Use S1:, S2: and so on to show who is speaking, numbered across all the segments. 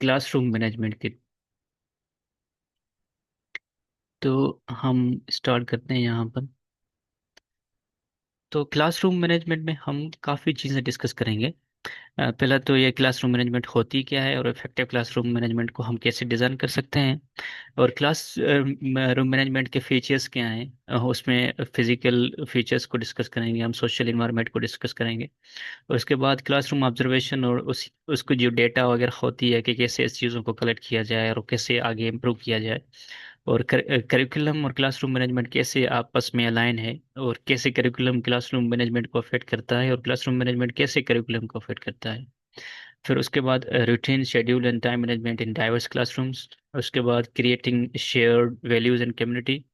S1: Classroom management के। तो हम स्टार्ट करते हैं यहाँ पर। तो क्लासरूम मैनेजमेंट में हम काफ़ी चीज़ें डिस्कस करेंगे। पहला तो ये क्लासरूम मैनेजमेंट होती क्या है और इफेक्टिव क्लासरूम मैनेजमेंट को हम कैसे डिज़ाइन कर सकते हैं। और क्लास रूम मैनेजमेंट के फीचर्स क्या हैं, उसमें फिजिकल फीचर्स को डिस्कस करेंगे, हम सोशल इन्वायरमेंट को डिस्कस करेंगे। और उसके बाद क्लासरूम ऑब्जर्वेशन और उसको जो डेटा वगैरह होती है कि कैसे इस चीज़ों को कलेक्ट किया जाए और कैसे आगे इम्प्रूव किया जाए। और करिकुलम और क्लासरूम मैनेजमेंट कैसे आपस में अलाइन है, और कैसे करिकुलम क्लासरूम मैनेजमेंट को अफेक्ट करता है और क्लासरूम मैनेजमेंट कैसे करिकुलम को अफेक्ट करता है। फिर उसके बाद routine schedule and time management in diverse classrooms. उसके बाद creating shared values and community,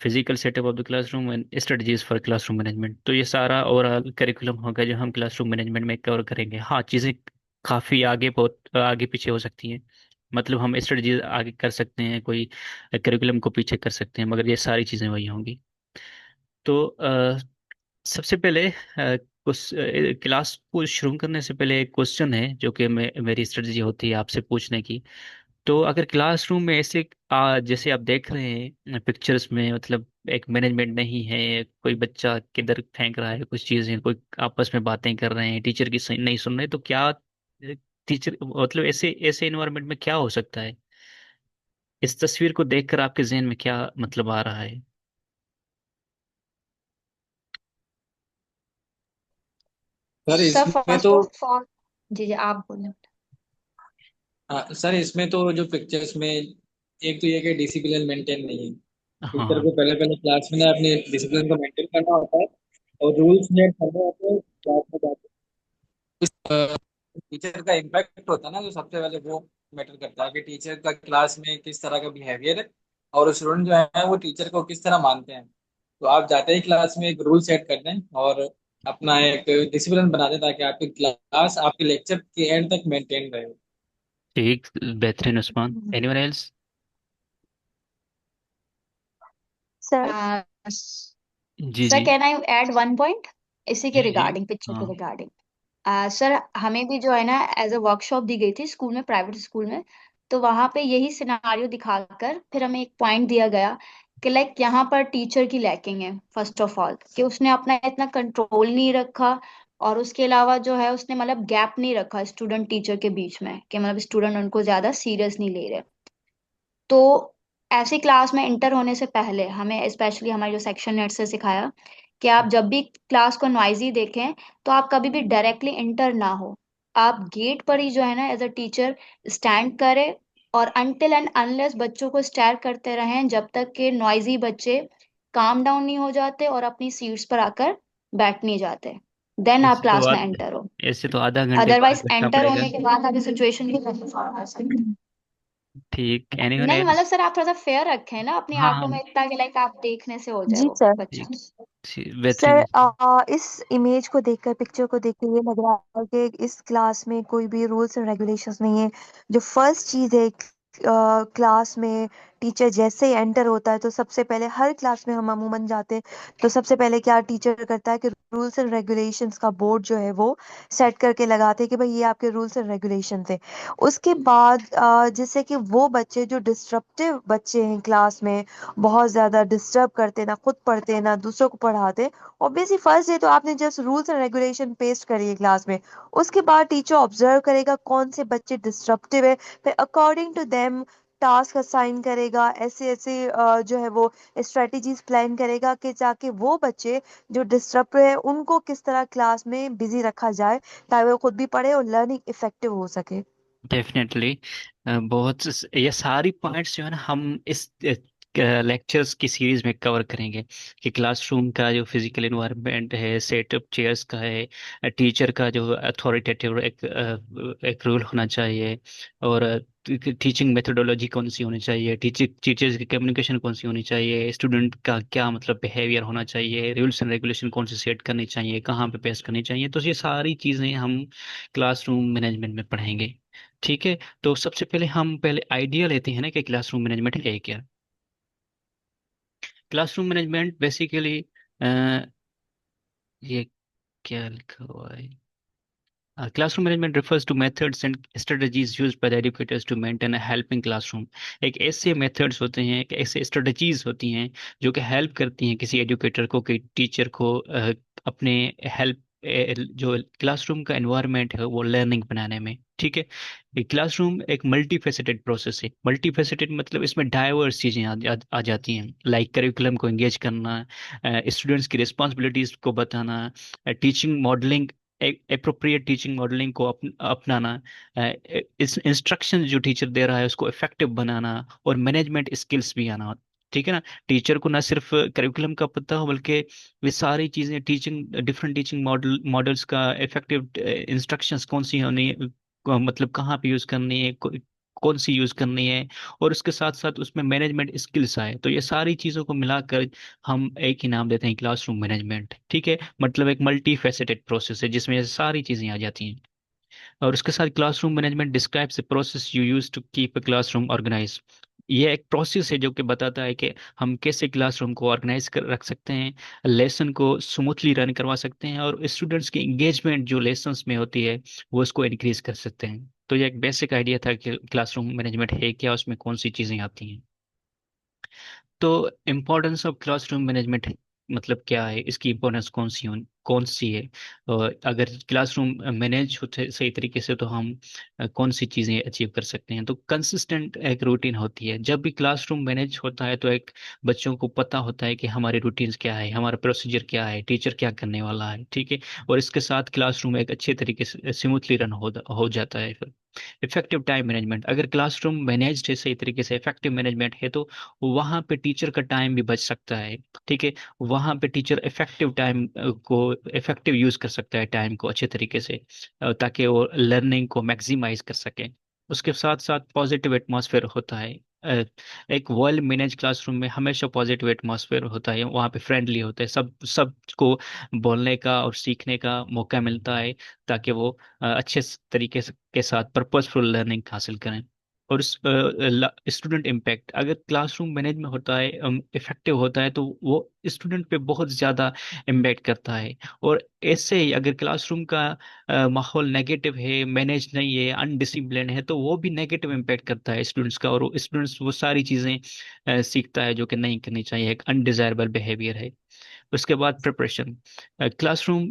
S1: physical setup of the classroom and strategies for classroom management. तो ये सारा ओवरऑल करिकुलम होगा जो हम क्लासरूम मैनेजमेंट में कवर करेंगे। हाँ, चीज़ें काफ़ी आगे, बहुत आगे पीछे हो सकती हैं। मतलब हम स्ट्रेटजी आगे कर सकते हैं, कोई करिकुलम को पीछे कर सकते हैं, मगर ये सारी चीज़ें वही होंगी। तो सबसे पहले कुछ क्लास को शुरू करने से पहले एक क्वेश्चन है जो कि मेरी स्ट्रेटजी होती है आपसे पूछने की। तो अगर क्लासरूम में ऐसे जैसे आप देख रहे हैं पिक्चर्स में, मतलब एक मैनेजमेंट नहीं है, कोई बच्चा किधर फेंक रहा है कुछ चीजें, कोई आपस में बातें कर रहे हैं, टीचर की नहीं सुन रहे, तो क्या टीचर मतलब ऐसे ऐसे इन्वायरमेंट में क्या हो सकता है? इस तस्वीर को देखकर आपके जहन में क्या मतलब आ रहा है?
S2: सर
S3: सर
S2: इसमें
S3: फर्स्ट
S2: तो
S3: ऑफ ऑल, जी जी आप बोले।
S2: हाँ, सर इसमें तो जो पिक्चर्स में एक तो ये कि डिसिप्लिन मेंटेन नहीं है। टीचर
S1: हाँ।
S2: को पहले पहले क्लास में ना अपने डिसिप्लिन को मेंटेन करना होता है और रूल्स सेट करने होते हैं क्लास में जाके। टीचर का इम्पैक्ट होता है ना, जो सबसे पहले वो मैटर करता है कि टीचर का क्लास में किस तरह का बिहेवियर है और स्टूडेंट जो है वो टीचर को किस तरह मानते हैं। तो आप जाते ही क्लास में एक रूल सेट कर दें और अपना एक डिसिप्लिन बना दें ताकि आपकी क्लास आपके लेक्चर के एंड तक मेंटेन रहे।
S1: ठीक, बेहतरीन Usman. Anyone else?
S3: Sir
S1: ji
S3: sir
S1: ji.
S3: Can I add one point इसी के
S1: जी जी।
S3: रिगार्डिंग, पिक्चर के
S1: हाँ।
S3: रिगार्डिंग। सर हमें भी जो है ना एज अ वर्कशॉप दी गई थी स्कूल में, प्राइवेट स्कूल में। तो वहां पे यही सिनारियो दिखाकर फिर हमें एक पॉइंट दिया गया कि लाइक यहाँ पर टीचर की लैकिंग है फर्स्ट ऑफ ऑल, कि उसने अपना इतना कंट्रोल नहीं रखा। और उसके अलावा जो है उसने मतलब गैप नहीं रखा स्टूडेंट टीचर के बीच में, कि मतलब स्टूडेंट उनको ज्यादा सीरियस नहीं ले रहे। तो ऐसी क्लास में इंटर होने से पहले हमें स्पेशली हमारे जो सेक्शन हेड से सिखाया कि आप जब भी क्लास को नॉइजी देखें तो आप कभी भी डायरेक्टली इंटर ना हो। आप गेट पर ही जो है ना एज अ टीचर स्टैंड करें, और अनटिल एंड अनलेस बच्चों को स्टेयर करते रहें जब तक कि नॉइजी बच्चे काम डाउन नहीं हो जाते और अपनी सीट्स पर आकर बैठ नहीं जाते, देन आप
S1: ऐसे तो
S3: क्लास में एंटर हो।
S1: ऐसे तो आधा घंटे बाद
S3: अदरवाइज
S1: बैठना
S3: एंटर
S1: पड़ेगा।
S3: होने के बाद आप सिचुएशन को कंट्रोल कर सकते हैं।
S1: ठीक, एनीवन
S3: नहीं
S1: एल्स?
S3: मतलब सर आप थोड़ा सा फेयर रखें ना अपनी
S1: हाँ
S3: आंखों
S1: हाँ।
S3: में, इतना कि लाइक आप देखने से हो जाए
S4: जी
S3: वो
S4: सर।
S3: बच्चा।
S1: ठीक, ठीक,
S4: सर
S1: बेहतरीन।
S4: इस इमेज को देखकर, पिक्चर को देखकर ये लग रहा है कि इस क्लास में कोई भी रूल्स एंड रेगुलेशंस नहीं है। जो फर्स्ट चीज है क्लास में, टीचर जैसे ही एंटर होता है तो सबसे पहले, हर क्लास में हम अमूमन जाते हैं तो सबसे पहले क्या टीचर करता है कि रूल्स एंड रेगुलेशंस का बोर्ड जो है वो सेट करके लगाते हैं कि भाई ये आपके रूल्स एंड रेगुलेशंस है। उसके बाद जैसे कि वो बच्चे जो डिस्ट्रप्टिव बच्चे हैं क्लास में, बहुत ज्यादा डिस्टर्ब करते, ना खुद पढ़ते हैं ना दूसरों को पढ़ाते, ऑब्वियसली फर्स्ट डे तो आपने just rules and regulation paste करिए क्लास में। उसके बाद टीचर ऑब्जर्व करेगा कौन से बच्चे डिस्ट्रप्टिव है, फिर according to them task assign करेगा, ऐसे ऐसे जो है वो स्ट्रेटेजीज प्लान करेगा कि जाके वो बच्चे जो डिस्टर्ब है उनको किस तरह क्लास में बिजी रखा जाए ताकि वो खुद भी पढ़े और लर्निंग इफेक्टिव हो सके।
S1: डेफिनेटली। ये सारी पॉइंट्स जो है ना हम इस लेक्चर्स की सीरीज में कवर करेंगे कि क्लासरूम का जो फिजिकल एनवायरनमेंट है, सेटअप चेयर्स का है, टीचर का जो अथॉरिटेटिव एक रूल होना चाहिए, और टीचिंग मेथोडोलॉजी कौन सी होनी चाहिए, टीचर्स की कम्युनिकेशन कौन सी होनी चाहिए, स्टूडेंट का क्या मतलब बिहेवियर होना चाहिए, रूल्स एंड रेगुलेशन कौन से सेट करनी चाहिए, कहाँ पे पेश करनी चाहिए। तो ये सारी चीज़ें हम क्लासरूम मैनेजमेंट में पढ़ेंगे। ठीक है। तो सबसे पहले हम पहले आइडिया लेते हैं ना कि क्लासरूम मैनेजमेंट है क्या। क्लासरूम मैनेजमेंट बेसिकली ये क्या लिखा हुआ है? Classroom management refers to methods and strategies used by the educators to maintain a helping classroom. एक ऐसे मेथड्स होते हैं, एक ऐसे स्ट्रेटजीज होती हैं जो कि हेल्प करती हैं किसी एजुकेटर को, कि टीचर को अपने हेल्प जो क्लासरूम का एनवायरनमेंट है वो लर्निंग बनाने में। ठीक है। क्लासरूम एक मल्टी फेसेटेड प्रोसेस है। मल्टी फेसेटेड मतलब इसमें डाइवर्स चीजें आ जाती हैं, लाइक करिकुलम को एंगेज करना, स्टूडेंट्स की रिस्पॉन्सिबिलिटीज को बताना, teaching modelling, appropriate teaching modelling को अपनाना, इस इंस्ट्रक्शन जो टीचर दे रहा है उसको इफेक्टिव बनाना, और मैनेजमेंट स्किल्स भी आना। ठीक है ना। टीचर को ना सिर्फ करिकुलम का पता हो, बल्कि ये सारी चीजें, टीचिंग, डिफरेंट टीचिंग मॉडल्स का इफेक्टिव इंस्ट्रक्शंस कौन सी होनी है, मतलब कहाँ पे यूज करनी है, कौन सी यूज करनी है, और उसके साथ साथ उसमें मैनेजमेंट स्किल्स आए, तो ये सारी चीजों को मिलाकर हम एक ही नाम देते हैं क्लासरूम मैनेजमेंट। ठीक है। मतलब एक मल्टी फेसेटेड प्रोसेस है जिसमें ये सारी चीजें आ जाती हैं। और उसके साथ classroom management describes the process you use to keep a classroom organise. ये एक प्रोसेस है जो कि बताता है कि हम कैसे क्लासरूम को ऑर्गेनाइज कर रख सकते हैं, लेसन को स्मूथली रन करवा सकते हैं, और स्टूडेंट्स की एंगेजमेंट जो लेसन्स में होती है वो उसको इंक्रीज कर सकते हैं। तो ये एक बेसिक आइडिया था कि क्लासरूम मैनेजमेंट है क्या, उसमें कौन सी चीजें आती हैं। तो इम्पोर्टेंस ऑफ क्लासरूम मैनेजमेंट मतलब क्या है, इसकी इम्पोर्टेंस कौन सी है, और अगर क्लासरूम मैनेज होते सही तरीके से तो हम कौन सी चीज़ें अचीव कर सकते हैं। तो कंसिस्टेंट एक रूटीन होती है। जब भी क्लासरूम मैनेज होता है तो एक बच्चों को पता होता है कि हमारे रूटीन्स क्या है, हमारा प्रोसीजर क्या है, टीचर क्या करने वाला है। ठीक है। और इसके साथ क्लासरूम एक अच्छे तरीके से स्मूथली रन हो जाता है फिर। इफेक्टिव टाइम मैनेजमेंट, अगर क्लासरूम मैनेज्ड है सही तरीके से, इफेक्टिव मैनेजमेंट है, तो वहां पे टीचर का टाइम भी बच सकता है। ठीक है। वहां पे टीचर इफेक्टिव टाइम को इफेक्टिव यूज कर सकता है, टाइम को अच्छे तरीके से, ताकि वो लर्निंग को मैक्सिमाइज कर सके। उसके साथ साथ पॉजिटिव एटमॉस्फेयर होता है। अ, एक वेल मैनेज क्लासरूम में हमेशा पॉजिटिव एटमॉस्फेयर होता है, वहाँ पे फ्रेंडली होता है, सबको बोलने का और सीखने का मौका मिलता है, ताकि वो अच्छे तरीके के साथ पर्पसफुल लर्निंग हासिल करें। और स्टूडेंट इम्पैक्ट, अगर क्लासरूम मैनेजमेंट होता है, इफेक्टिव होता है, तो वो स्टूडेंट पे बहुत ज़्यादा इम्पैक्ट करता है। और ऐसे ही अगर क्लासरूम का माहौल नेगेटिव है, मैनेज नहीं है, अनडिसिप्लिन है, तो वो भी नेगेटिव इम्पैक्ट करता है स्टूडेंट्स का, और स्टूडेंट्स वो सारी चीज़ें सीखता है जो कि नहीं करनी चाहिए, एक अनडिजायरेबल बिहेवियर है। उसके बाद preparation, classroom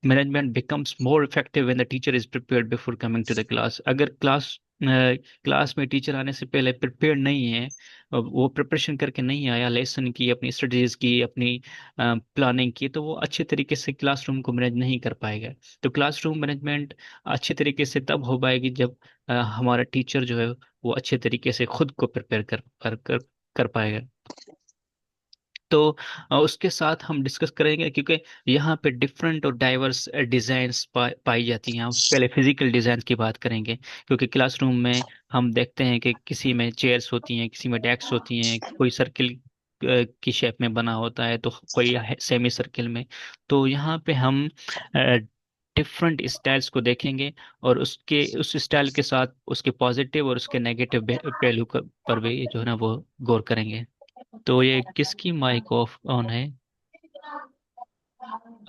S1: management becomes more effective when the teacher is prepared before coming to the class. अगर क्लास में टीचर आने से पहले प्रिपेयर नहीं है, वो प्रिपरेशन करके नहीं आया, लेसन की, अपनी स्टडीज की, अपनी प्लानिंग की, तो वो अच्छे तरीके से क्लासरूम को मैनेज नहीं कर पाएगा। तो क्लासरूम मैनेजमेंट अच्छे तरीके से तब हो पाएगी जब हमारा टीचर जो है वो अच्छे तरीके से खुद को प्रिपेयर कर पाएगा। तो उसके साथ हम डिस्कस करेंगे, क्योंकि यहाँ पे डिफरेंट और डाइवर्स डिजाइन्स पाई जाती हैं। हम पहले फिजिकल डिजाइन की बात करेंगे, क्योंकि क्लासरूम में हम देखते हैं कि किसी में चेयर्स होती हैं, किसी में डेस्क होती हैं, कोई सर्किल की शेप में बना होता है, तो कोई सेमी सर्किल में। तो यहाँ पे हम डिफरेंट स्टाइल्स को देखेंगे, और उसके उस स्टाइल के साथ उसके पॉजिटिव और उसके नेगेटिव पहलू पर भी जो है ना वो गौर करेंगे। तो ये किसकी माइक ऑफ ऑन है?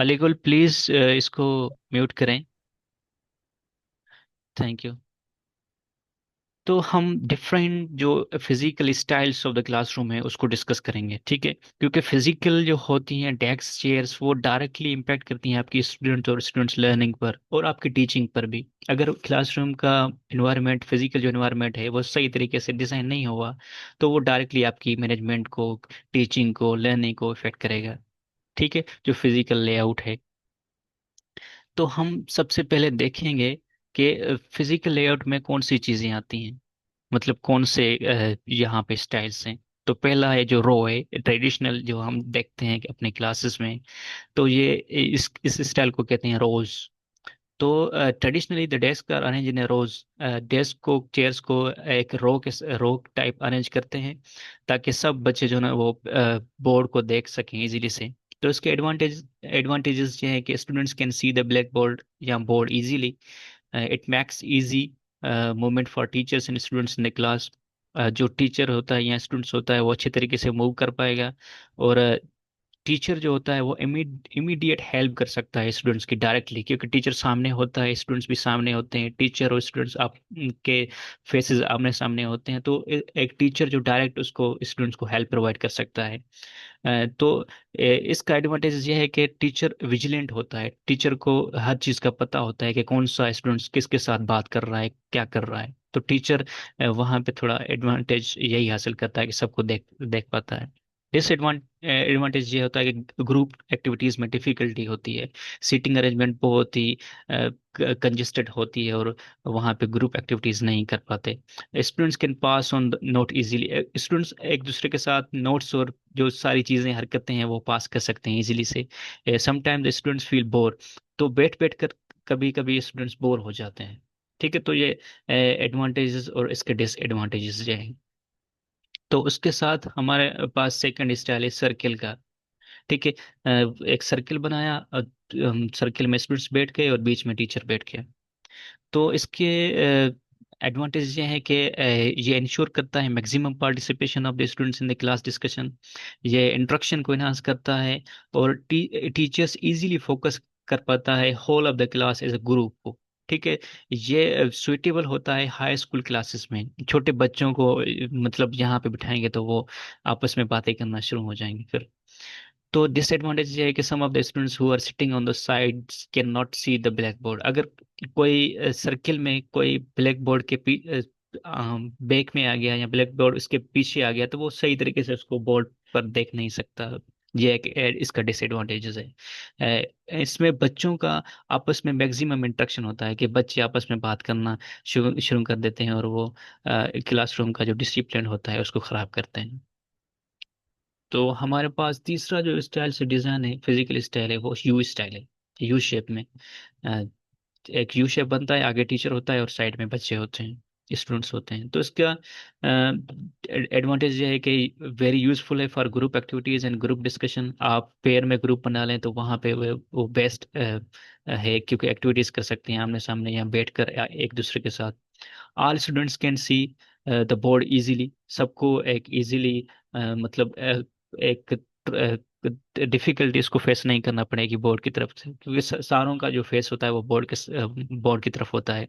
S1: अलीगुल प्लीज इसको म्यूट करें। Thank you. तो हम डिफरेंट जो physical styles of the classroom है उसको डिस्कस करेंगे। ठीक है। क्योंकि फिजिकल जो होती हैं डेस्क चेयर्स, वो डायरेक्टली इम्पैक्ट करती हैं आपकी स्टूडेंट और स्टूडेंट्स लर्निंग पर और आपकी टीचिंग पर भी। अगर क्लासरूम का इन्वायरमेंट, फिजिकल जो इन्वायरमेंट है वो सही तरीके से डिजाइन नहीं हुआ, तो वो डायरेक्टली आपकी मैनेजमेंट को, टीचिंग को, लर्निंग को इफेक्ट करेगा। ठीक है। जो फिजिकल लेआउट है, तो हम सबसे पहले देखेंगे कि फिजिकल लेआउट में कौन सी चीजें आती हैं, मतलब कौन से यहाँ पे स्टाइल्स हैं। तो पहला है जो रो है, ट्रेडिशनल, जो हम देखते हैं कि अपने क्लासेस में। तो ये इस स्टाइल को कहते हैं रोज। तो traditionally the desk are arrange in rows. Desk को, चेयर्स को एक रो टाइप अरेंज करते हैं, ताकि सब बच्चे जो ना वो बोर्ड को देख सकें इजीली से। तो इसके एडवांटेजेस ये हैं कि students can see the black board या board easily. It makes easy movement for teachers and students in the class. जो टीचर होता है या स्टूडेंट्स होता है वो अच्छे तरीके से मूव कर पाएगा, और टीचर जो होता है वो इमीडिएट हेल्प कर सकता है स्टूडेंट्स की डायरेक्टली, क्योंकि टीचर सामने होता है, स्टूडेंट्स भी सामने होते हैं, टीचर और स्टूडेंट्स आप के फेसेस आमने सामने होते हैं, तो एक टीचर जो डायरेक्ट उसको स्टूडेंट्स को हेल्प प्रोवाइड कर सकता है। तो इसका एडवांटेज ये है कि टीचर विजिलेंट होता है, टीचर को हर चीज़ का पता होता है कि कौन सा स्टूडेंट्स किसके साथ बात कर रहा है, क्या कर रहा है। तो टीचर वहाँ पे थोड़ा एडवांटेज यही हासिल करता है कि सबको देख देख पाता है। एडवांटेज ये होता है कि ग्रुप एक्टिविटीज में डिफिकल्टी होती है, सीटिंग अरेंजमेंट बहुत ही कंजेस्टेड होती है, और वहाँ पे ग्रुप एक्टिविटीज नहीं कर पाते। Students can pass on note easily, students एक दूसरे के साथ नोट्स और जो सारी चीजें हरकतें हैं वो पास कर सकते हैं इजीली से। समटाइम्स स्टूडेंट्स फील बोर, तो बैठ बैठ कर कभी कभी स्टूडेंट्स बोर हो जाते हैं। ठीक है, तो ये एडवांटेजेस और इसके डिसएडवांटेजेस ये हैं। तो उसके साथ हमारे पास सेकंड स्टाइल है सर्किल का। ठीक है, एक सर्किल बनाया, सर्किल में स्टूडेंट्स बैठ गए और बीच में टीचर बैठ गया। तो इसके एडवांटेज ये है कि ये इंश्योर करता है maximum participation of the students in the class discussion, ये इंटरेक्शन को इनहांस करता है, और टीचर्स इजीली फोकस कर पाता है whole of the class as a group को। ठीक है, ये सुइटेबल होता है हाई स्कूल क्लासेस में, छोटे बच्चों को मतलब यहाँ पे बिठाएंगे तो वो आपस में बातें करना शुरू हो जाएंगे फिर। तो डिसएडवांटेज ये है कि some of the students who are sitting on the sides can not see the black board, अगर कोई सर्किल में कोई ब्लैक बोर्ड के बैक में आ गया या ब्लैक बोर्ड उसके पीछे आ गया तो वो सही तरीके से उसको बोर्ड पर देख नहीं सकता। ये एक इसका डिसएडवांटेजेस है। इसमें बच्चों का आपस में मैक्सिमम इंटरेक्शन होता है कि बच्चे आपस में बात करना शुरू शुरू कर देते हैं, और वो क्लासरूम का जो डिसिप्लिन होता है उसको खराब करते हैं। तो हमारे पास तीसरा जो स्टाइल से डिजाइन है, फिजिकल स्टाइल है, वो यू स्टाइल है। यू शेप में अ, एक यू शेप बनता है, आगे टीचर होता है और साइड में बच्चे होते हैं, स्टूडेंट्स होते हैं। तो इसका एडवांटेज ये है कि वेरी यूजफुल है for group activities and group discussion. आप पेयर में ग्रुप बना लें तो वहाँ पे वो बेस्ट है, क्योंकि एक्टिविटीज कर सकते हैं आमने सामने या बैठ कर एक दूसरे के साथ। All students can see the board easily, सबको एक इजीली मतलब एक डिफिकल्टीज को फेस नहीं करना पड़ेगी बोर्ड की तरफ से, क्योंकि सारों का जो फेस होता है वो बोर्ड की तरफ होता है।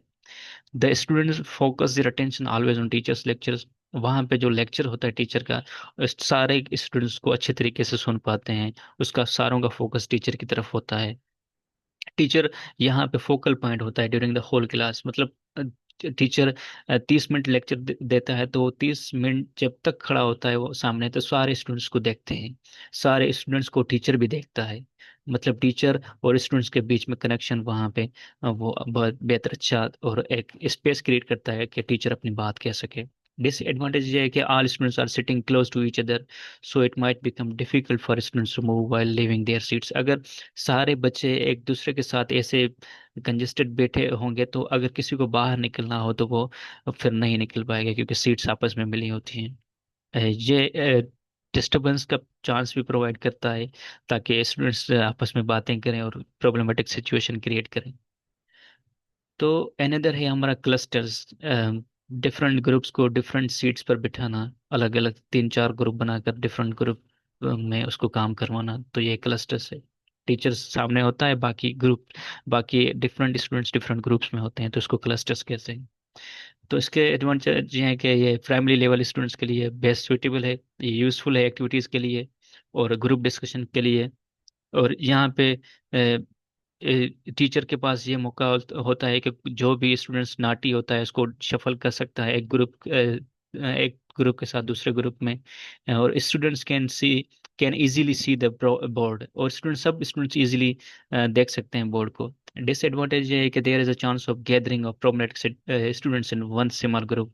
S1: The students focus their attention always on teachers lectures, वहाँ पे जो लेक्चर होता है टीचर का, सारे स्टूडेंट्स को अच्छे तरीके से सुन पाते हैं, उसका सारों का फोकस टीचर की तरफ होता है। टीचर यहाँ पे फोकल पॉइंट होता है ड्यूरिंग द होल क्लास, मतलब टीचर 30 मिनट लेक्चर देता है तो 30 मिनट जब तक खड़ा होता है वो सामने, तो सारे स्टूडेंट्स को देखते हैं, सारे स्टूडेंट्स को टीचर भी देखता है, मतलब टीचर और स्टूडेंट्स के बीच में कनेक्शन वहाँ पे वो बहुत बेहतर अच्छा और एक स्पेस क्रिएट करता है कि टीचर अपनी बात कह सके। डिसएडवांटेज ये है कि all students are sitting close to each other, so it might become difficult for students to move while leaving their seats. अगर सारे बच्चे एक दूसरे के साथ ऐसे कंजेस्टेड बैठे होंगे तो अगर किसी को बाहर निकलना हो तो वो फिर नहीं निकल पाएगा, क्योंकि सीट्स आपस में मिली होती हैं। ये डिस्टरबेंस का चांस भी प्रोवाइड करता है, ताकि स्टूडेंट्स आपस में बातें करें और प्रॉब्लमेटिक सिचुएशन क्रिएट करें। तो अनदर है हमारा क्लस्टर्स, डिफरेंट ग्रुप्स को डिफरेंट सीट्स पर बिठाना, अलग अलग 3-4 ग्रुप बनाकर डिफरेंट ग्रुप में उसको काम करवाना, तो ये क्लस्टर्स है। टीचर्स सामने होता है, बाकी डिफरेंट स्टूडेंट्स डिफरेंट ग्रुप्स में होते हैं, तो उसको क्लस्टर्स कहते हैं। तो इसके एडवांटेज ये हैं कि ये प्राइमरी लेवल स्टूडेंट्स के लिए बेस्ट सुइटेबल है, ये यूजफुल है एक्टिविटीज़ के लिए और ग्रुप डिस्कशन के लिए। और यहाँ पे टीचर के पास ये मौका होता है कि जो भी स्टूडेंट्स नाटी होता है उसको शफल कर सकता है एक ग्रुप के साथ दूसरे ग्रुप में, और students can easily see the board, और सब स्टूडेंट्स इजीली देख सकते हैं बोर्ड को। डिसएडवांटेज ये है कि there is a chance of gathering of problematic students in one small group.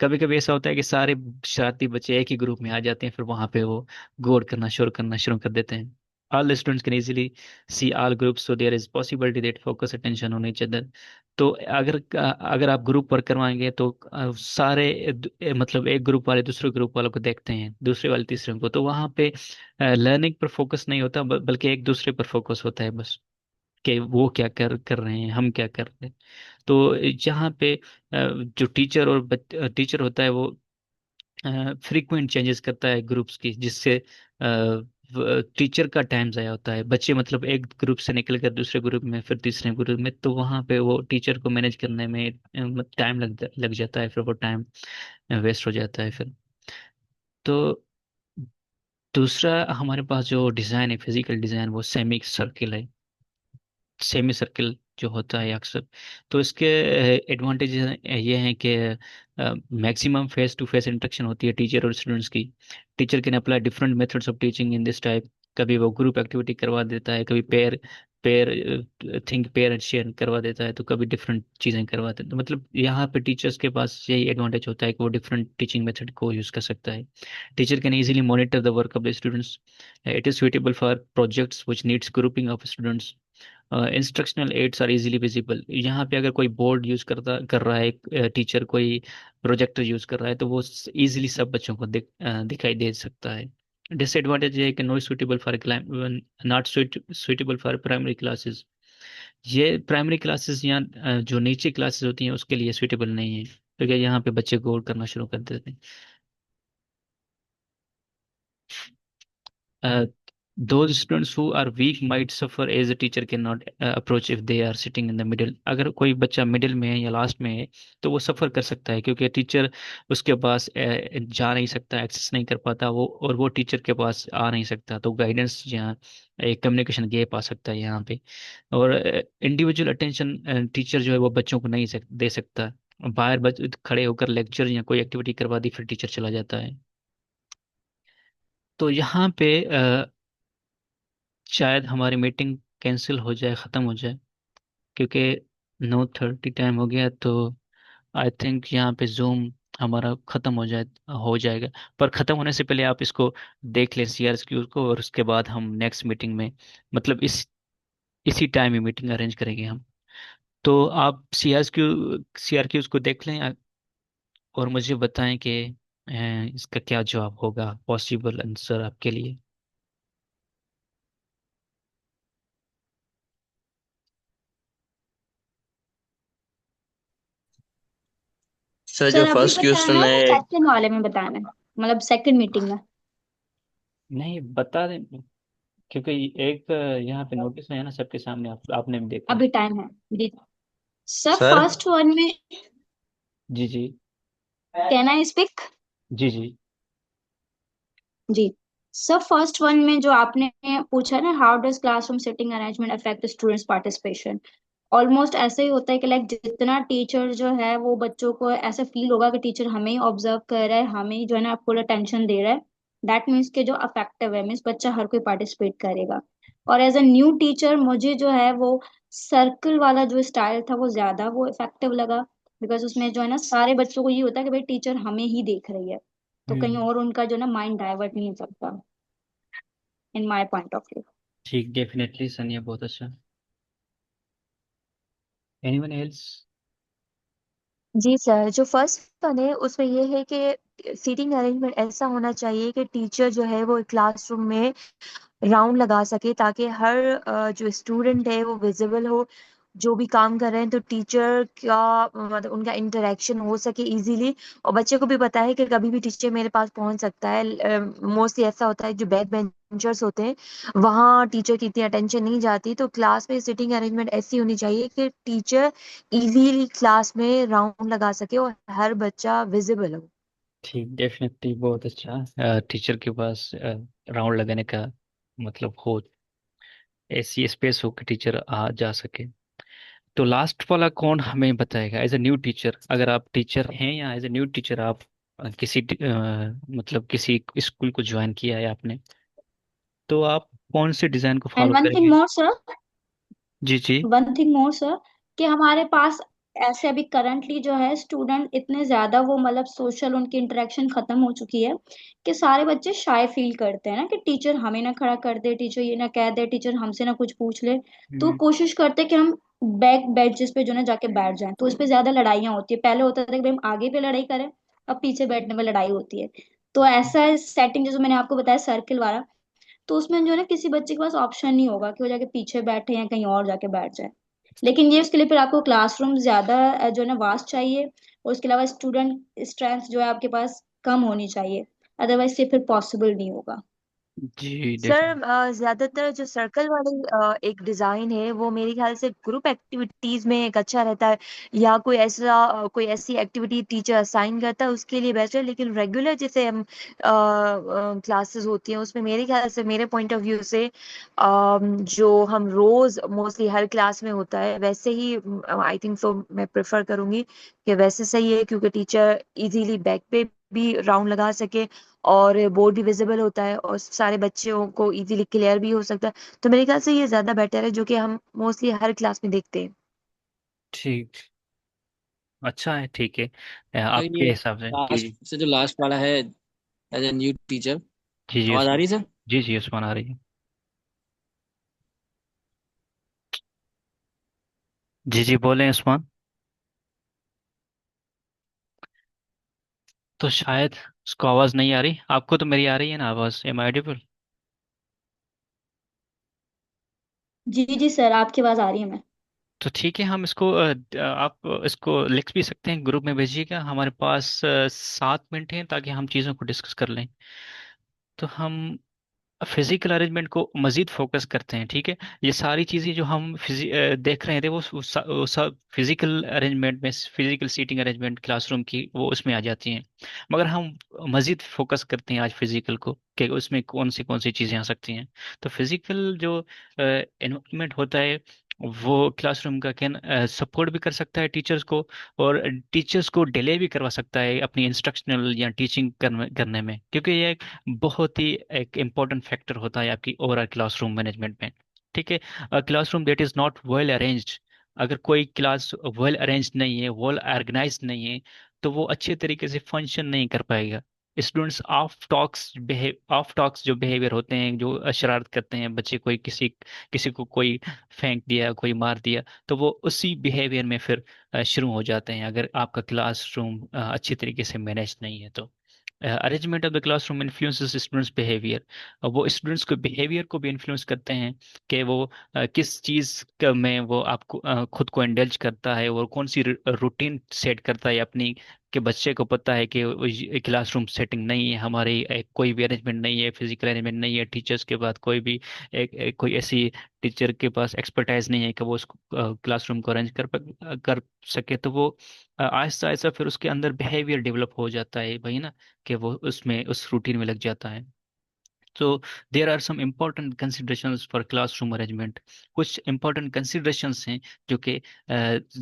S1: कभी कभी ऐसा होता है कि सारे शरारती बच्चे एक ही ग्रुप में आ जाते हैं, फिर वहां पे वो गोड़ करना शुरू कर देते हैं। All the students can easily see all groups, so there is possibility that focus attention on each other। तो अगर आप ग्रुप वर्क करवाएंगे तो सारे मतलब एक ग्रुप वाले दूसरे ग्रुप वालों को देखते हैं, दूसरे वाले तीसरे को, तो वहाँ पे लर्निंग पर फोकस नहीं होता, बल्कि एक दूसरे पर फोकस होता है बस, कि वो क्या कर रहे हैं, हम क्या कर रहे हैं। तो यहाँ पे जो टीचर होता है वो फ्रीक्वेंट चेंजेस करता है ग्रुप्स की, जिससे टीचर का टाइम ज़ाया होता है, बच्चे मतलब एक ग्रुप से निकल कर दूसरे ग्रुप में, फिर तीसरे ग्रुप में, तो वहाँ पे वो टीचर को मैनेज करने में टाइम लग जाता है, फिर वो टाइम वेस्ट हो जाता है फिर। तो दूसरा हमारे पास जो डिज़ाइन है, फिजिकल डिज़ाइन, वो सेमी सर्किल है। सेमी सर्किल जो होता है अक्सर, तो इसके एडवांटेज ये हैं कि maximum face to face interaction होती है टीचर और स्टूडेंट्स की। Teacher can apply different methods of teaching in this type. कभी वो ग्रुप एक्टिविटी करवा देता है, कभी pair pair think pair and share करवा देता है, तो कभी डिफरेंट चीज़ें करवा देता है। तो मतलब यहाँ पे टीचर्स के पास यही एडवांटेज होता है कि वो डिफरेंट टीचिंग मेथड को यूज़ कर सकता है। Teacher can easily monitor the work of the students. It is suitable for projects which needs grouping of students। Instructional aids are easily visible. यहाँ पे अगर कोई बोर्ड यूज कर रहा है, टीचर कोई प्रोजेक्टर यूज कर रहा है, तो वो इजीली सब बच्चों को दिखाई दे सकता है। डिसएडवांटेज ये है कि not suitable for not suitable for primary classes. ये प्राइमरी क्लासेस या जो नीचे क्लासेस होती हैं उसके लिए सुटेबल नहीं है, क्योंकि यहाँ पे बच्चे गौर करना शुरू कर देते हैं। Uh, those students who are weak might suffer as a teacher cannot approach if they are sitting in the middle। अगर कोई बच्चा मिडिल में है या लास्ट में है, तो वो सफ़र कर सकता है, क्योंकि टीचर उसके पास जा नहीं सकता, एक्सेस नहीं कर पाता वो, और वो टीचर के पास आ नहीं सकता, तो गाइडेंस यहाँ एक कम्युनिकेशन गैप आ सकता है यहाँ पे। और इंडिविजुअल अटेंशन टीचर जो है वो बच्चों को नहीं दे सकता। बाहर खड़े होकर लेक्चर या कोई एक्टिविटी करवा दी, फिर टीचर चला जाता है। तो यहाँ पे शायद हमारी मीटिंग कैंसिल हो जाए, ख़त्म हो जाए, क्योंकि 9:30 टाइम हो गया। तो आई थिंक यहाँ पे जूम हमारा ख़त्म हो जाएगा। पर ख़त्म होने से पहले आप इसको देख लें, CRQ को, और उसके बाद हम नेक्स्ट मीटिंग में, मतलब इसी टाइम में मीटिंग अरेंज करेंगे हम। तो आप CRQ को देख लें, और मुझे बताएं कि इसका क्या जवाब होगा, पॉसिबल आंसर आपके लिए।
S5: सर जो
S3: सर अभी
S5: फर्स्ट
S3: बताना
S5: क्वेश्चन
S3: है या
S5: है,
S3: सेकंड वाले में बताना है, मतलब सेकंड मीटिंग में?
S1: नहीं, बता दें, क्योंकि एक यहाँ पे नोटिस में है ना सबके सामने, आपने भी देखा।
S3: अभी टाइम है जी। सर
S5: सर
S3: फर्स्ट वन में
S1: जी जी।
S3: Can I speak?
S1: जी जी।
S3: जी सर, फर्स्ट वन में जो आपने पूछा ना, how does classroom sitting arrangement affect students participation, almost ऐसे ही होता है कि लाइक जितना टीचर जो है वो बच्चों को ऐसा फील होगा कि टीचर हमें ही ऑब्जर्व कर रहा है, हमें ही जो है ना फुल अटेंशन दे रहा है, दैट मीन्स के जो अफेक्टिव है, मीन्स बच्चा हर कोई पार्टिसिपेट करेगा। और एज अ न्यू टीचर मुझे जो है वो सर्कल वाला जो स्टाइल था वो ज्यादा वो इफेक्टिव लगा, बिकॉज उसमें जो है ना सारे बच्चों को ये होता है कि भाई टीचर हमें ही देख रही है, तो कहीं
S1: हम्म।
S3: और उनका जो ना माइंड डाइवर्ट नहीं हो सकता, in my point of view.
S1: ठीक, डेफिनेटली सनिया, बहुत अच्छा। Anyone else?
S4: जी सर, जो फर्स्ट वन है उसमें ये है कि सीटिंग अरेंजमेंट ऐसा होना चाहिए कि टीचर जो है वो क्लासरूम में राउंड लगा सके, ताकि हर जो स्टूडेंट है वो विजिबल हो, जो भी काम कर रहे हैं, तो टीचर का मतलब उनका इंटरेक्शन हो सके इजीली, और बच्चे को भी पता है कि कभी भी टीचर मेरे पास पहुंच सकता है। मोस्टली ऐसा होता है जो बैक बेंचर्स होते हैं वहाँ टीचर की इतनी अटेंशन नहीं जाती, तो क्लास में सिटिंग अरेंजमेंट ऐसी होनी चाहिए कि टीचर इजीली क्लास में राउंड लगा सके और हर बच्चा विजिबल हो।
S1: ठीक, डेफिनेटली बहुत अच्छा। टीचर के पास राउंड लगाने का मतलब हो, ऐसी स्पेस हो कि टीचर आ जा सके। तो लास्ट वाला कौन हमें बताएगा, एज ए न्यू टीचर, अगर आप टीचर हैं या एज ए न्यू टीचर आप मतलब किसी स्कूल को ज्वाइन किया है आपने, तो आप कौन से डिजाइन को
S3: एंड
S1: फॉलो
S3: वन थिंग
S1: करेंगे?
S3: मोर सर,
S1: जी जी।
S3: वन थिंग मोर सर, कि हमारे पास ऐसे अभी करंटली जो है स्टूडेंट इतने ज्यादा वो मतलब सोशल उनकी इंटरेक्शन खत्म हो चुकी है कि सारे बच्चे शाय फील करते हैं ना कि टीचर हमें ना खड़ा कर दे, टीचर ये ना कह दे, टीचर हमसे ना कुछ पूछ ले। तो
S1: हम्म।
S3: कोशिश करते हैं कि हम बैक बेंचेस पे जो ना जाके बैठ जाएं, तो उस पे ज्यादा लड़ाइयाँ होती है। पहले होता था कि भाई हम आगे पे लड़ाई करें, अब पीछे बैठने में लड़ाई होती है। तो ऐसा सेटिंग जैसे मैंने आपको बताया सर्किल वाला, तो उसमें जो है ना किसी बच्चे के पास ऑप्शन नहीं होगा कि वो जाके पीछे बैठे या कहीं और जाके बैठ जाए। लेकिन ये उसके लिए फिर आपको क्लासरूम ज्यादा जो है ना वास्ट चाहिए, और उसके अलावा स्टूडेंट स्ट्रेंथ जो है आपके पास कम होनी चाहिए, अदरवाइज ये फिर पॉसिबल नहीं होगा।
S1: जी देखिए।
S4: सर ज्यादातर जो सर्कल वाले एक डिजाइन है वो मेरे ख्याल से ग्रुप एक्टिविटीज में एक अच्छा रहता है, या कोई ऐसा कोई ऐसी एक्टिविटी टीचर असाइन करता है उसके लिए बेस्ट है। लेकिन रेगुलर जैसे हम क्लासेस होती हैं उसमें मेरे ख्याल से, मेरे पॉइंट ऑफ व्यू से जो हम रोज मोस्टली हर क्लास में होता है वैसे ही आई थिंक सो मैं प्रेफर करूंगी कि वैसे सही है, क्योंकि टीचर इजीली बैक पे भी राउंड लगा सके और बोर्ड भी विजिबल होता है और सारे बच्चों को इजीली क्लियर भी हो सकता है। तो मेरे ख्याल से ये ज्यादा बेटर है, जो कि हम मोस्टली हर क्लास में देखते हैं।
S1: ठीक। अच्छा है, ठीक है।
S2: सर
S1: आपके
S2: ये
S1: हिसाब से जी जी।
S2: लास्ट से जो लास्ट वाला है, एज ए न्यू टीचर,
S1: जी जी
S2: आवाज आ
S1: उस्मान।
S2: रही है सर?
S1: जी जी उस्मान आ रही है। जी जी बोलें उस्मान। तो शायद उसको आवाज़ नहीं आ रही, आपको तो मेरी आ रही है ना आवाज़, एम आई ऑडिबल?
S3: जी जी सर, आपकी आवाज आ रही है। मैं
S1: तो ठीक है, हम इसको आप इसको लिख भी सकते हैं, ग्रुप में भेजिएगा। हमारे पास 7 मिनट हैं ताकि हम चीज़ों को डिस्कस कर लें। तो हम फिजिकल अरेंजमेंट को मजीद फोकस करते हैं, ठीक है। ये सारी चीज़ें जो हम देख रहे थे वो सब फिजिकल अरेंजमेंट में, फिजिकल सीटिंग अरेंजमेंट क्लासरूम की, वो उसमें आ जाती हैं। मगर हम मजीद फोकस करते हैं आज फिजिकल को, कि उसमें कौन सी चीज़ें आ सकती हैं। तो फिजिकल जो इन्वायरमेंट होता है वो क्लासरूम का कैन सपोर्ट भी कर सकता है टीचर्स को, और टीचर्स को डिले भी करवा सकता है अपनी इंस्ट्रक्शनल या टीचिंग करने में, क्योंकि ये बहुत ही एक इम्पोर्टेंट फैक्टर होता है आपकी ओवरऑल क्लासरूम मैनेजमेंट में। ठीक है। Classroom that is not well arranged, अगर कोई क्लास वेल अरेंज्ड नहीं है, वेल ऑर्गेनाइज्ड नहीं है, तो वो अच्छे तरीके से फंक्शन नहीं कर पाएगा। स्टूडेंट्स ऑफ टॉक्स जो बिहेवियर होते हैं, जो शरारत करते हैं बच्चे, कोई किसी किसी को कोई फेंक दिया, कोई मार दिया, तो वो उसी बिहेवियर में फिर शुरू हो जाते हैं, अगर आपका क्लासरूम अच्छी तरीके से मैनेज नहीं है तो। Arrangement of the classroom influences students behaviour, वो स्टूडेंट्स को बिहेवियर को भी इन्फ्लुएंस करते हैं, कि वो किस चीज़ में वो आपको खुद को इंडल्ज करता है, और कौन सी रूटीन सेट करता है अपनी, कि बच्चे को पता है कि क्लासरूम सेटिंग नहीं है हमारी, कोई भी अरेंजमेंट नहीं है, फिजिकल अरेंजमेंट नहीं है, टीचर्स के बाद कोई भी कोई ऐसी टीचर के पास एक्सपर्टाइज नहीं है कि वो उस क्लासरूम को अरेंज कर सके, तो वो आहिस्ता आहिस्ता फिर उसके अंदर बिहेवियर डेवलप हो जाता है भाई ना, कि वो उसमें उस रूटीन में लग जाता है। तो there are some important considerations for classroom arrangement. कुछ इम्पोर्टेंट कंसिडरेशंस हैं जो कि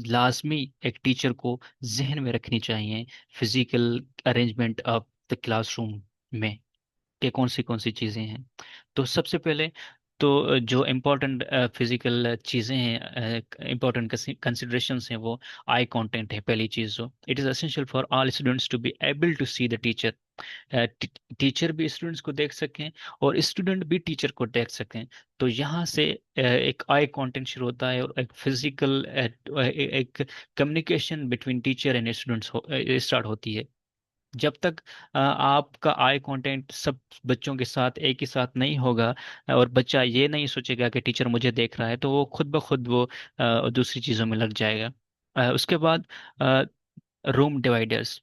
S1: लाजमी एक टीचर को जहन में रखनी चाहिए physical arrangement of the classroom में, कि कौन सी चीज़ें हैं। तो सबसे पहले तो जो इम्पोर्टेंट फिजिकल चीज़ें हैं, इम्पोर्टेंट कंसिडरेशंस हैं, वो आई कांटेक्ट है पहली चीज़। जो it is essential for all students to be able to see the teacher, teacher भी स्टूडेंट्स को देख सकें और स्टूडेंट भी टीचर को देख सकें। तो यहाँ से एक आई कांटेक्ट शुरू होता है, और एक फिजिकल एक communication between teacher and students start होती है। जब तक आपका आई कांटेक्ट सब बच्चों के साथ एक ही साथ नहीं होगा, और बच्चा ये नहीं सोचेगा कि टीचर मुझे देख रहा है, तो वो खुद ब खुद वो दूसरी चीज़ों में लग जाएगा। उसके बाद रूम डिवाइडर्स,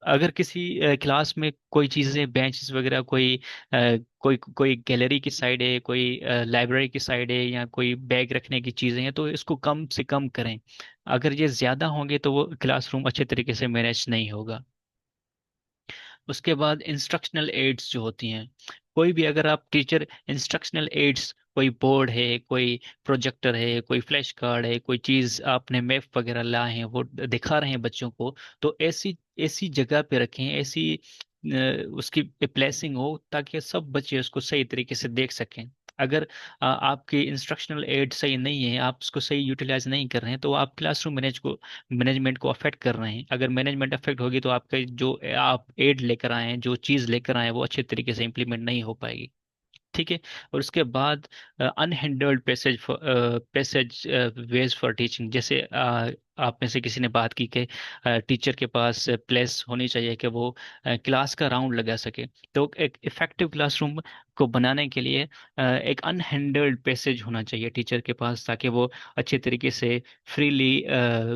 S1: अगर किसी क्लास में कोई चीज़ें, बेंचेस वगैरह, कोई गैलरी की साइड है, कोई लाइब्रेरी की साइड है, या कोई बैग रखने की चीज़ें हैं, तो इसको कम से कम करें। अगर ये ज़्यादा होंगे तो वो क्लासरूम अच्छे तरीके से मैनेज नहीं होगा। उसके बाद इंस्ट्रक्शनल एड्स जो होती हैं, कोई भी अगर आप टीचर इंस्ट्रक्शनल एड्स, कोई बोर्ड है, कोई प्रोजेक्टर है, कोई फ्लैश कार्ड है, कोई चीज़ आपने मैप वगैरह लाए हैं वो दिखा रहे हैं बच्चों को, तो ऐसी ऐसी जगह पे रखें, ऐसी उसकी प्लेसिंग हो ताकि सब बच्चे उसको सही तरीके से देख सकें। अगर आपकी इंस्ट्रक्शनल एड सही नहीं है, आप उसको सही यूटिलाइज नहीं कर रहे हैं, तो आप क्लासरूम मैनेजमेंट को अफेक्ट कर रहे हैं। अगर मैनेजमेंट अफेक्ट होगी तो आपका जो आप एड लेकर आए हैं, जो चीज़ लेकर आए हैं, वो अच्छे तरीके से इंप्लीमेंट नहीं हो पाएगी। ठीक है। और उसके बाद unhindered passage ways for teaching, जैसे आप में से किसी ने बात की कि टीचर के पास प्लेस होनी चाहिए कि वो क्लास का राउंड लगा सके। तो एक इफेक्टिव क्लासरूम को बनाने के लिए एक अनहिंडर्ड पैसेज होना चाहिए टीचर के पास, ताकि वो अच्छे तरीके से फ्रीली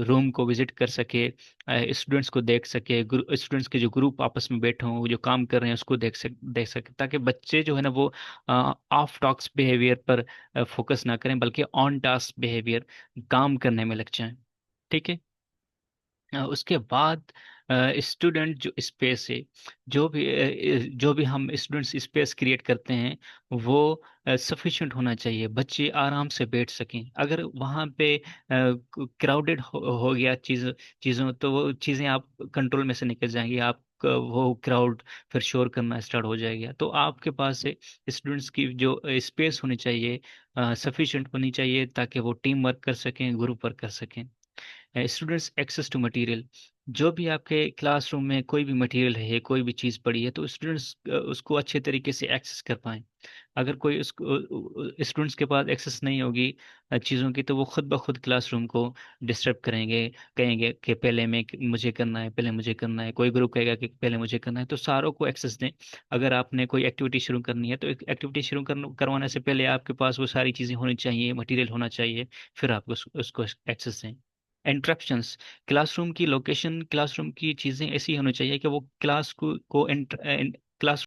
S1: रूम को विजिट कर सके, स्टूडेंट्स को देख सके, स्टूडेंट्स के जो ग्रुप आपस में बैठे हों, वो जो काम कर रहे हैं उसको देख सके, ताकि बच्चे जो है ना वो ऑफ टॉक्स बिहेवियर पर फोकस ना करें, बल्कि ऑन टास्क बिहेवियर, काम करने में लग जाएं। ठीक है। उसके बाद स्टूडेंट जो स्पेस है, जो भी हम स्टूडेंट्स स्पेस क्रिएट करते हैं, वो सफिशिएंट होना चाहिए, बच्चे आराम से बैठ सकें। अगर वहाँ पे क्राउडेड हो गया चीज़ों, तो वो चीज़ें आप कंट्रोल में से निकल जाएंगी, आप वो क्राउड फिर शोर करना स्टार्ट हो जाएगा। तो आपके पास स्टूडेंट्स की जो स्पेस होनी चाहिए सफिशिएंट होनी चाहिए, ताकि वो टीम वर्क कर सकें, ग्रुप वर्क कर सकें। स्टूडेंट्स एक्सेस टू मटेरियल, जो भी आपके क्लासरूम में कोई भी मटेरियल है, कोई भी चीज़ पड़ी है, तो स्टूडेंट्स उसको अच्छे तरीके से एक्सेस कर पाएँ। अगर कोई उसको स्टूडेंट्स के पास एक्सेस नहीं होगी चीज़ों की, तो वो खुद ब खुद क्लासरूम को डिस्टर्ब करेंगे, कहेंगे कि पहले मुझे करना है, पहले मुझे करना है। कोई ग्रुप कहेगा कि पहले मुझे करना है। तो सारों को एक्सेस दें। अगर आपने कोई एक्टिविटी शुरू करनी है, तो एक एक्टिविटी शुरू करवाने से पहले आपके पास वो सारी चीज़ें होनी चाहिए, मटेरियल होना चाहिए, फिर आप उसको एक्सेस दें। इंटरप्शंस, क्लासरूम की लोकेशन, क्लासरूम की चीज़ें ऐसी होनी चाहिए कि वो क्लास को क्लास